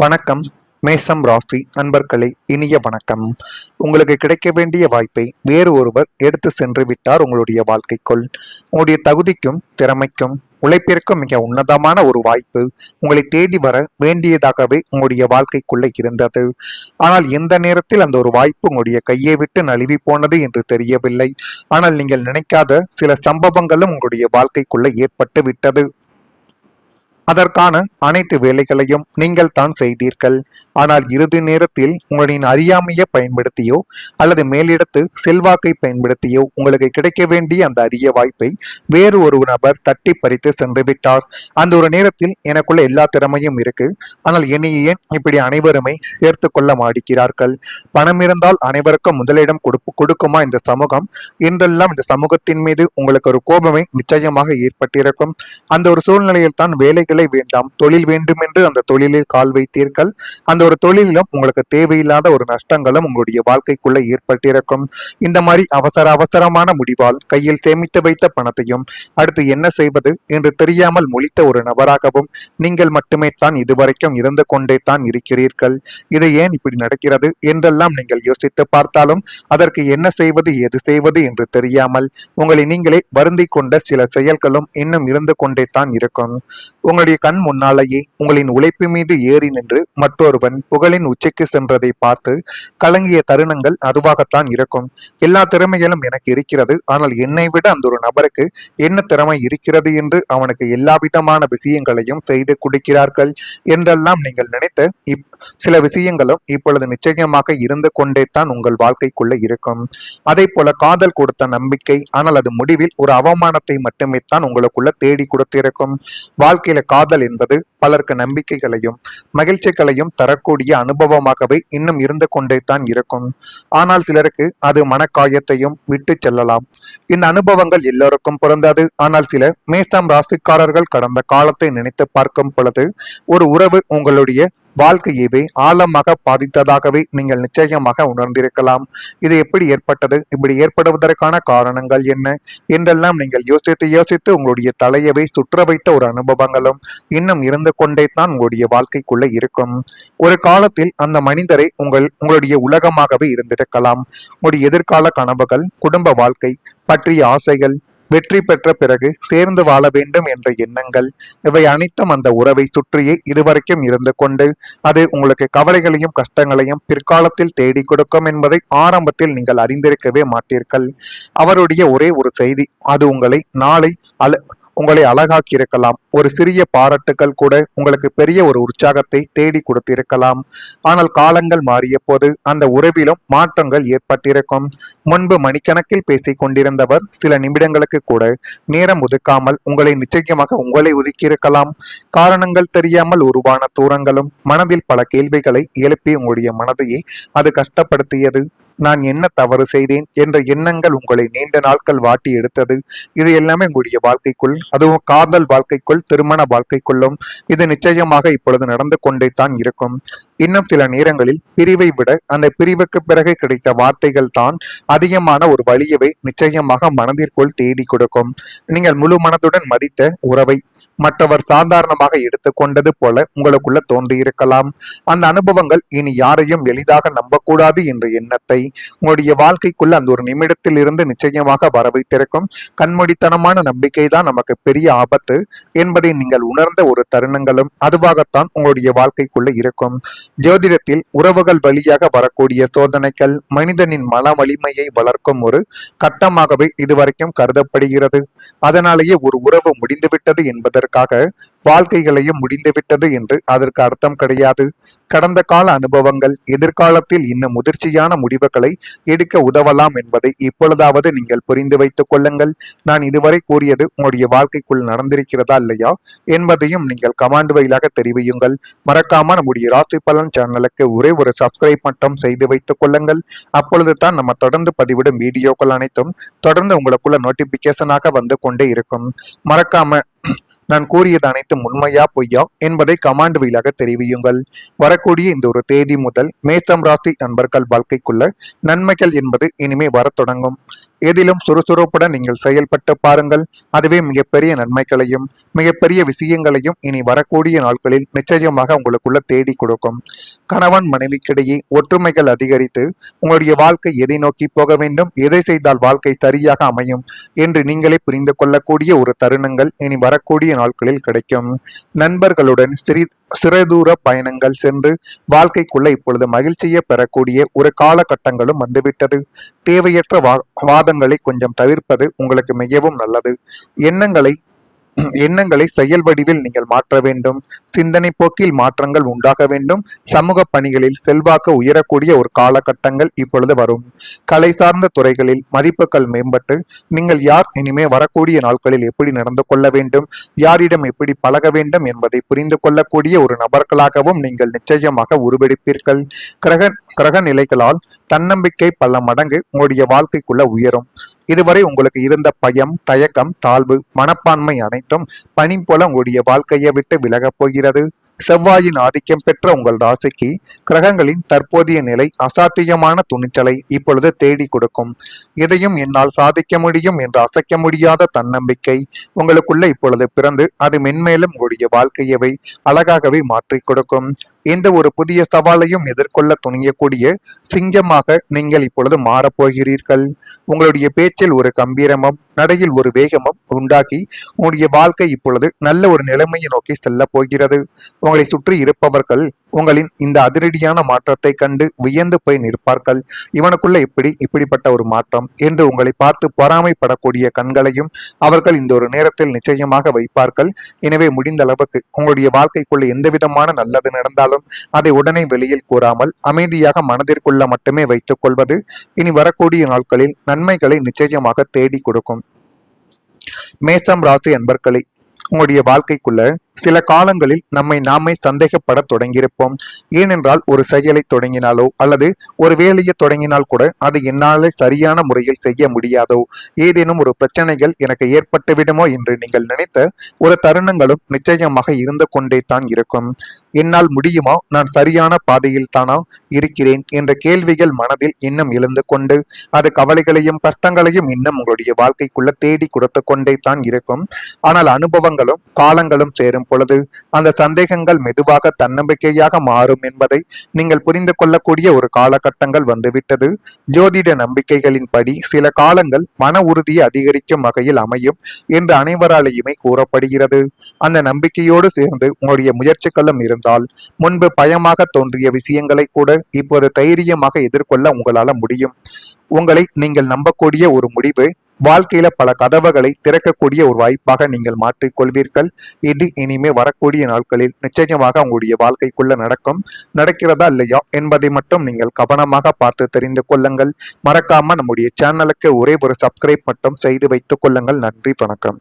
வணக்கம். மேஷம் ராசி அன்பர்களே, இனிய வணக்கம். உங்களுக்கு கிடைக்க வேண்டிய வாய்ப்பை வேறு ஒருவர் எடுத்து சென்று விட்டார் உங்களுடைய வாழ்க்கைக்குள். உங்களுடைய தகுதிக்கும் திறமைக்கும் உழைப்பிற்கும் மிக உன்னதமான ஒரு வாய்ப்பு உங்களை தேடி வர வேண்டியதாகவே உங்களுடைய வாழ்க்கைக்குள்ள இருந்தது. ஆனால் எந்த நேரத்தில் அந்த ஒரு வாய்ப்பு உங்களுடைய கையை விட்டு நழுவி போனது என்று தெரியவில்லை. ஆனால் நீங்கள் நினைக்காத சில சம்பவங்களும் உங்களுடைய வாழ்க்கைக்குள்ள ஏற்பட்டு விட்டது. அதற்கான அனைத்து வேலைகளையும் நீங்கள் தான் செய்தீர்கள். ஆனால் இறுதி நேரத்தில் உங்களின் அறியாமையை பயன்படுத்தியோ அல்லது மேலிடத்து செல்வாக்கை பயன்படுத்தியோ உங்களுக்கு கிடைக்க வேண்டிய அந்த அரிய வாய்ப்பை வேறு ஒரு நபர் தட்டி பறித்து சென்று விட்டார். அந்த ஒரு நேரத்தில் எனக்குள்ள எல்லா திறமையும் இருக்கு, ஆனால் என்னையே ஏன் இப்படி அனைவருமே சேர்த்து கொள்ள மாடிக்கிறார்கள்? பணம் இருந்தால் அனைவருக்கும் முதலிடம் கொடுக்குமா இந்த சமூகம் என்றெல்லாம் இந்த சமூகத்தின் மீது உங்களுக்கு ஒரு கோபமே நிச்சயமாக ஏற்பட்டிருக்கும். அந்த ஒரு சூழ்நிலையில் தான் வேலைகள் வேண்டாம், தொழில் வேண்டும் என்று அந்த தொழிலில் கால் வைத்தீர்கள். அந்த ஒரு தொழிலும் உங்களுக்கு தேவையில்லாத ஒரு நஷ்டங்களும் உங்களுடைய வாழ்க்கைக்குள்ள ஏற்பட்டிருக்கும். இந்த மாதிரி அவசரமான முடிவால் கையில் சேமித்து வைத்த பணத்தையும் அடுத்து என்ன செய்வது என்று தெரியாமல் முழித்த ஒரு நபராகவும் நீங்கள் மட்டுமே தான் இதுவரைக்கும் இருந்து கொண்டே தான் இருக்கிறீர்கள். இது ஏன் இப்படி நடக்கிறது என்றெல்லாம் நீங்கள் யோசித்து பார்த்தாலும் அதற்கு என்ன செய்வது எது செய்வது என்று தெரியாமல் உங்களை நீங்களே வருந்தி கொண்ட சில செயல்களும் இன்னும் இருந்து கொண்டே தான் இருக்கும். உங்களுடைய கண் முன்னாலேயே உங்களின் உழைப்பு மீது ஏறி நின்று மற்றொருவன் புகழின் உச்சிக்கு சென்றதை பார்த்து கலங்கிய தருணங்கள் அதுவாகத்தான் இருக்கும். எல்லா திறமைகளும் எனக்கு இருக்கிறது, ஆனால் என்னை விட அந்த ஒரு நபருக்கு என்ன திறமை இருக்கிறது என்று அவனுக்கு எல்லா விதமான விஷயங்களையும் செய்து கொடுக்கிறார்கள் என்றெல்லாம் நீங்கள் நினைத்த சில விஷயங்களும் இப்பொழுது நிச்சயமாக இருந்து கொண்டே தான் உங்கள் வாழ்க்கைக்குள்ள இருக்கும். அதே போல காதல் கொடுத்த நம்பிக்கை, ஆனால் அது முடிவில் ஒரு அவமானத்தை மட்டுமே தான் உங்களுக்குள்ள தேடி கொடுத்திருக்கும். வாழ்க்கையில காதல் என்பது பலருக்கு நம்பிக்கைகளையும் மகிழ்ச்சிகளையும் தரக்கூடிய அனுபவமாகவே இன்னும் இருந்து கொண்டே தான் இருக்கும். ஆனால் சிலருக்கு அது மனக்காயத்தையும் விட்டு செல்லலாம். இந்த அனுபவங்கள் எல்லோருக்கும் பிறந்தது. ஆனால் சில மேஷம் ராசிக்காரர்கள் கடந்த காலத்தை நினைத்து பார்க்கும் பொழுது ஒரு உறவு உங்களுடைய வாழ்க்கையவே ஆழமாக பாதித்ததாகவே நீங்கள் நிச்சயமாக உணர்ந்திருக்கலாம். இது எப்படி ஏற்பட்டது, இப்படி ஏற்படுவதற்கான காரணங்கள் என்ன என்றெல்லாம் நீங்கள் யோசித்து உங்களுடைய தலையவை சுற்ற வைத்த ஒரு அனுபவங்களும் இன்னும் இருந்து கொண்டே தான் உங்களுடைய வாழ்க்கைக்குள்ள இருக்கும். ஒரு காலத்தில் அந்த மனிதரை உங்களுடைய உலகமாகவே இருந்திருக்கலாம். உங்களுடைய எதிர்கால கனவுகள், குடும்ப வாழ்க்கை பற்றிய ஆசைகள், வெற்றி பெற்ற பிறகு சேர்ந்து வாழ வேண்டும் என்ற எண்ணங்கள், இவை அனைத்தும் அந்த உறவை சுற்றியே இதுவரைக்கும் இருந்து கொண்டு அது உங்களுக்கு கவலைகளையும் கஷ்டங்களையும் பிற்காலத்தில் தேடி கொடுக்கும் என்பதை ஆரம்பத்தில் நீங்கள் அறிந்திருக்கவே மாட்டீர்கள். அவருடைய ஒரே ஒரு செய்தி அது உங்களை அழகாக்கி இருக்கலாம். ஒரு சிறிய பாராட்டுக்கள் கூட உங்களுக்கு பெரிய ஒரு உற்சாகத்தை தேடி கொடுத்திருக்கலாம். ஆனால் காலங்கள் மாறிய போது அந்த உறவிலும் மாற்றங்கள் ஏற்பட்டிருக்கும். முன்பு மணிக்கணக்கில் பேசிக் கொண்டிருந்தவர் சில நிமிடங்களுக்கு கூட நேரம் ஒதுக்காமல் உங்களை ஒதுக்கியிருக்கலாம். காரணங்கள் தெரியாமல் உருவான தூரங்களும் மனதில் பல கேள்விகளை எழுப்பி உங்களுடைய மனதையே அது கஷ்டப்படுத்தியது. நான் என்ன தவறு செய்தேன் என்ற எண்ணங்கள் உங்களை நீண்ட நாட்கள் வாட்டி எடுத்தது. இது எல்லாமே உங்களுடைய வாழ்க்கைக்குள், அதுவும் காதல் வாழ்க்கைக்குள், திருமண வாழ்க்கைக்குள்ளும் இது நிச்சயமாக இப்பொழுது நடந்து கொண்டே தான் இருக்கும். இன்னும் சில நேரங்களில் பிரிவை விட அந்த பிரிவுக்கு பிறகு கிடைத்த வார்த்தைகள் தான் அதிகமான ஒரு வலியவை நிச்சயமாக மனதிற்குள் தேடி கொடுக்கும். நீங்கள் முழு மனதுடன் மதித்த உறவை மற்றவர் சாதாரணமாக எடுத்துக்கொண்டது போல உங்களுக்குள்ள தோன்றியிருக்கலாம். அந்த அனுபவங்கள் இனி யாரையும் எளிதாக நம்பக்கூடாது என்ற எண்ணத்தை உங்களுடைய வாழ்க்கைக்குள்ள அந்த ஒரு நிமிடத்தில் இருந்து நிச்சயமாக வர வைத்திருக்கும். கண்மூடித்தனமான நம்பிக்கை தான் நமக்கு பெரிய ஆபத்து என்பதை நீங்கள் உணர்ந்த ஒரு தருணங்களும் அதுவாகத்தான் உங்களுடைய வாழ்க்கைக்குள்ள இருக்கும். ஜோதிடத்தில் உறவுகள் வழியாக வரக்கூடிய சோதனைகள் மனிதனின் மன வலிமையை வளர்க்கும் ஒரு கட்டமாகவே இதுவரைக்கும் கருதப்படுகிறது. அதனாலேயே ஒரு உறவு முடிந்துவிட்டது என்பதற்காக வாழ்க்கைகளையும் முடிந்துவிட்டது என்று அதற்கு அர்த்தம் கிடையாது. கடந்த கால அனுபவங்கள் எதிர்காலத்தில் இன்னும் முதிர்ச்சியான முடிவுகளை எடுக்க உதவலாம் என்பதை இப்பொழுதாவது நீங்கள் புரிந்து வைத்துக் கொள்ளுங்கள். நான் இதுவரை கூறியது உங்களுடைய வாழ்க்கைக்குள் நடந்திருக்கிறதா இல்லையா என்பதையும் நீங்கள் கமாண்ட் வாயிலாக தெரிவியுங்கள். மறக்காம நம்முடைய ராசி பலன் சேனலுக்கு ஒரே ஒரு சப்ஸ்கிரைப் மட்டும் செய்து வைத்துக் கொள்ளுங்கள். அப்பொழுது தான் நம்ம தொடர்ந்து பதிவிடும் வீடியோக்கள் அனைத்தும் தொடர்ந்து உங்களுக்குள்ள நோட்டிபிகேஷனாக வந்து கொண்டே இருக்கும். மறக்காம நான் கூறியது அனைத்தும் உண்மையா பொய்யா என்பதை கமாண்ட் வாயிலாக தெரிவியுங்கள். வரக்கூடிய இந்த ஒரு தேதி முதல் மேஷம் ராசி அன்பர்கள் வாழ்க்கைக்குள்ள நன்மைகள் என்பது இனிமே வரத் தொடங்கும். எதிலும் சுறுசுறுப்புடன் நீங்கள் செயல்பட்டு பாருங்கள். அதுவே மிகப்பெரிய நன்மைகளையும் மிகப்பெரிய விஷயங்களையும் இனி வரக்கூடிய நாட்களில் நிச்சயமாக உங்களுக்குள்ள தேடி கொடுக்கும். கணவன் மனைவிக்கிடையே ஒற்றுமைகள் அதிகரித்து உங்களுடைய வாழ்க்கை எதை நோக்கி போக வேண்டும், எதை செய்தால் வாழ்க்கை சரியாக அமையும் என்று நீங்களே புரிந்து கொள்ளக்கூடிய ஒரு தருணங்கள் இனி வரக்கூடிய நாட்களில் கிடைக்கும். நண்பர்களுடன் சிறதூர பயணங்கள் சென்று வாழ்க்கைக்குள்ள இப்பொழுது மகிழ்ச்சியை பெறக்கூடிய ஒரு காலகட்டங்களும் வந்துவிட்டது. தேவையற்ற வாதங்களை கொஞ்சம் தவிர்ப்பது உங்களுக்கு மிகவும் நல்லது. எண்ணங்களை செயல் வடிவில் நீங்கள் மாற்ற வேண்டும். சிந்தனை போக்கில் மாற்றங்கள் உண்டாக வேண்டும். சமூக பணிகளில் செல்வாக்கு உயரக்கூடிய ஒரு காலகட்டங்கள் இப்பொழுது வரும். கலை சார்ந்த துறைகளில் மதிப்புகள் மேம்பட்டு நீங்கள் யார் இனிமே வரக்கூடிய நாட்களில் எப்படி நடந்து கொள்ள வேண்டும், யாரிடம் எப்படி பழக வேண்டும் என்பதை புரிந்து கொள்ளக்கூடிய ஒரு நபர்களாகவும் நீங்கள் நிச்சயமாக உருவெடுப்பீர்கள். கிரக நிலைகளால் தன்னம்பிக்கை பல மடங்கு உங்களுடைய வாழ்க்கைக்குள்ள உயரும். இதுவரை உங்களுக்கு இருந்த பயம், தயக்கம், தாழ்வு மனப்பான்மை அனைத்தும் பனி போல உங்களுடைய வாழ்க்கையை விட்டு விலகப் போகிறது. செவ்வாயின் ஆதிக்கம் பெற்ற உங்கள் ராசிக்கு கிரகங்களின் தற்போதைய நிலை அசாத்தியமான துணிச்சலை இப்பொழுது தேடி கொடுக்கும். எதையும் என்னால் சாதிக்க முடியும் என்று அசைக்க முடியாத தன்னம்பிக்கை உங்களுக்குள்ள இப்பொழுது பிறந்து அது மென்மேலும் உங்களுடைய வாழ்க்கையவை அழகாகவே மாற்றி கொடுக்கும். எந்த ஒரு புதிய சவாலையும் எதிர்கொள்ள துணியக்கூடிய சிங்கமாக நீங்கள் இப்பொழுது மாறப்போகிறீர்கள். உங்களுடைய பேச்சில் ஒரு கம்பீரமும் நடையில் ஒரு வேகமும் உண்டாக்கி உங்களுடைய வாழ்க்கை இப்பொழுது நல்ல ஒரு நிலைமையை நோக்கி செல்ல போகிறது. உங்களை சுற்றி இருப்பவர்கள் உங்களின் இந்த அதிரடியான மாற்றத்தை கண்டு வியந்து போய் நிற்பார்கள். இவனுக்குள்ள இப்படிப்பட்ட ஒரு மாற்றம் என்று உங்களை பார்த்து பொறாமைப்படக்கூடிய கண்களையும் அவர்கள் இந்த ஒரு நேரத்தில் நிச்சயமாக வைப்பார்கள். எனவே முடிந்த அளவுக்கு உங்களுடைய வாழ்க்கைக்குள்ள எந்த விதமான நல்லது நடந்தாலும் அதை உடனே வெளியில் கூறாமல் அமைதியாக மனதிற்குள்ள மட்டுமே வைத்துக் கொள்வது இனி வரக்கூடிய நாட்களில் நன்மைகளை நிச்சயமாக தேடி கொடுக்கும். மேஷம் ராசி அன்பர்களே, உங்களுடைய வாழ்க்கைக்குள்ள சில காலங்களில் நம்மை நாமே சந்தேகப்பட தொடங்கியிருப்போம். ஏனென்றால் ஒரு செயலை தொடங்கினாலோ அல்லது ஒரு வேலையை தொடங்கினால் கூட அது என்னாலே சரியான முறையில் செய்ய முடியாதோ, ஏதேனும் ஒரு பிரச்சனைகள் எனக்கு ஏற்பட்டு விடுமோ என்று நீங்கள் நினைத்த ஒரு தருணங்களும் நிச்சயமாக இருந்து கொண்டே தான் இருக்கும். என்னால் முடியுமா, நான் சரியான பாதையில் தானா இருக்கிறேன் என்ற கேள்விகள் மனதில் இன்னும் எழுந்து கொண்டு அது கவலைகளையும் கஷ்டங்களையும் இன்னும் உங்களுடைய வாழ்க்கைக்குள்ள தேடி கொடுத்து கொண்டே தான் இருக்கும். ஆனால் அனுபவங்களும் காலங்களும் சேரும் பொழுது அந்த சந்தேகங்கள் மெதுவாக தன்னம்பிக்கையாக மாறும் என்பதை நீங்கள் புரிந்து கொள்ளக்கூடிய ஒரு காலகட்டங்கள் வந்துவிட்டது. ஜோதிட நம்பிக்கைகளின்படி சில காலங்கள் மன உறுதியை அதிகரிக்கும் வகையில் அமையும் என்று அனைவராலேயுமே கூறப்படுகிறது. அந்த நம்பிக்கையோடு சேர்ந்து உங்களுடைய முயற்சிகளும் இருந்தால் முன்பு பயமாக தோன்றிய விஷயங்களை கூட இப்போது தைரியமாக எதிர்கொள்ள உங்களால முடியும். உங்களை நீங்கள் நம்பக்கூடிய ஒரு முடிவு வாழ்க்கையில பல கதவுகளை திறக்கக்கூடிய ஒரு வாய்ப்பாக நீங்கள் மாற்றிக்கொள்வீர்கள். இது இனிமே வரக்கூடிய நாட்களில் நிச்சயமாக உங்களுடைய வாழ்க்கைக்குள்ள நடக்கிறதா இல்லையா என்பதை மட்டும் நீங்கள் கவனமாக பார்த்து தெரிந்து கொள்ளுங்கள். மறக்காம நம்முடைய சேனலுக்கு ஒரே ஒரு சப்ஸ்கிரைப் மட்டும் செய்து வைத்துக் கொள்ளுங்கள். நன்றி, வணக்கம்.